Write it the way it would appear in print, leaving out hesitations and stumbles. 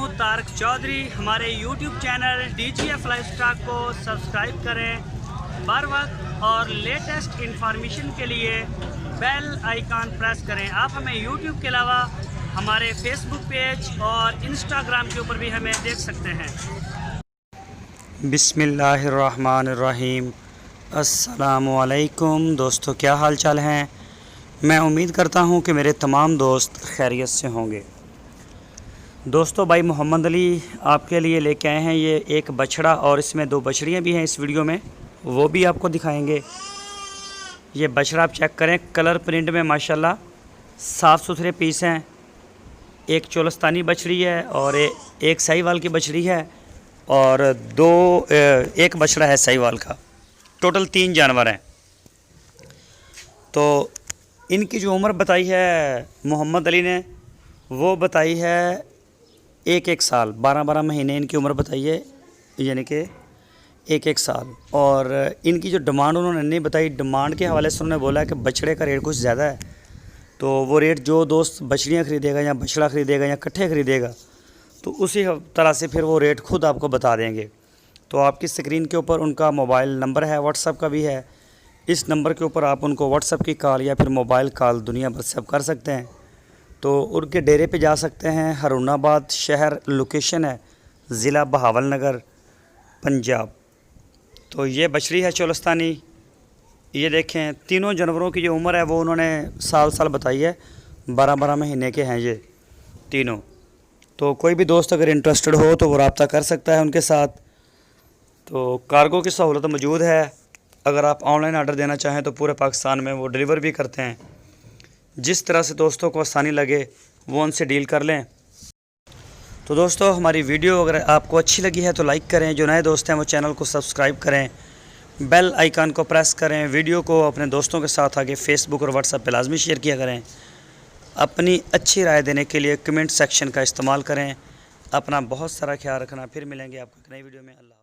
हूँ तारक चौधरी। हमारे YouTube channel DGF lifestyle को सब्सक्राइब करें बर वक्त और लेटेस्ट इंफॉर्मेशन के लिए बेल आइकन प्रेस करें। आप हमें YouTube के अलावा हमारे Facebook पेज और Instagram के ऊपर भी हमें देख सकते हैं। बिस्मिल्लाहिर्रहमानिर्रहीम। अस्सलामु अलैकुम दोस्तों, क्या हाल चाल हैं। मैं उम्मीद करता हूं कि मेरे तमाम दोस्त खैरियत से होंगे। दोस्तों, भाई मोहम्मद अली आपके लिए लेके आए हैं ये एक बछड़ा, और इसमें दो बछड़ियां भी हैं इस वीडियो में, वो भी आपको दिखाएंगे। ये बछड़ा आप चेक करें, कलर प्रिंट में माशाल्लाह साफ़ सुथरे पीस हैं। एक चोलस्तानी बछड़ी है और एक साहिवाल की बछड़ी है, और एक बछड़ा है साहिवाल का। टोटल 3 जानवर हैं। तो इनकी जो उम्र बताई है मोहम्मद अली ने, वो बताई है 1-1 साल, 12-12 महीने इनकी उम्र बताई है, यानी कि 1-1 साल। और इनकी जो डिमांड उन्होंने नहीं बताई, डिमांड के हवाले से उन्होंने बोला कि बछड़े का रेट कुछ ज़्यादा है, तो वो रेट जो दोस्त बछड़ियाँ ख़रीदेगा या बछड़ा ख़रीदेगा या इकट्ठे ख़रीदेगा, तो उसी तरह से फिर वो रेट खुद आपको बता देंगे। तो आपकी स्क्रीन के ऊपर उनका मोबाइल नंबर है, व्हाट्सअप का भी है। इस नंबर के ऊपर आप उनको व्हाट्सअप की कॉल या फिर मोबाइल कॉल दुनिया भर से आप कर सकते हैं। तो उनके डेरे पे जा सकते हैं। हरुणाबाद शहर लोकेशन है, ज़िला बहावलनगर, पंजाब। तो ये बछड़ी है चोलस्तानी। ये देखें, तीनों जानवरों की जो उम्र है वो उन्होंने साल बताई है, 12-12 महीने के हैं ये तीनों। तो कोई भी दोस्त अगर इंटरेस्टेड हो तो वो रब्ता कर सकता है उनके साथ। तो कार्गो की सहूलत मौजूद है। अगर आप ऑनलाइन आर्डर देना चाहें तो पूरे पाकिस्तान में वो डिलीवर भी करते हैं। जिस तरह से दोस्तों को आसानी लगे वो उनसे डील कर लें। तो दोस्तों, हमारी वीडियो अगर आपको अच्छी लगी है तो लाइक करें। जो नए दोस्त हैं वो चैनल को सब्सक्राइब करें, बेल आइकन को प्रेस करें। वीडियो को अपने दोस्तों के साथ आगे फेसबुक और व्हाट्सएप पे लाजमी शेयर किया करें। अपनी अच्छी राय देने के लिए कमेंट सेक्शन का इस्तेमाल करें। अपना बहुत सारा ख्याल रखना। फिर मिलेंगे आपको एक नई वीडियो में। अल्लाह।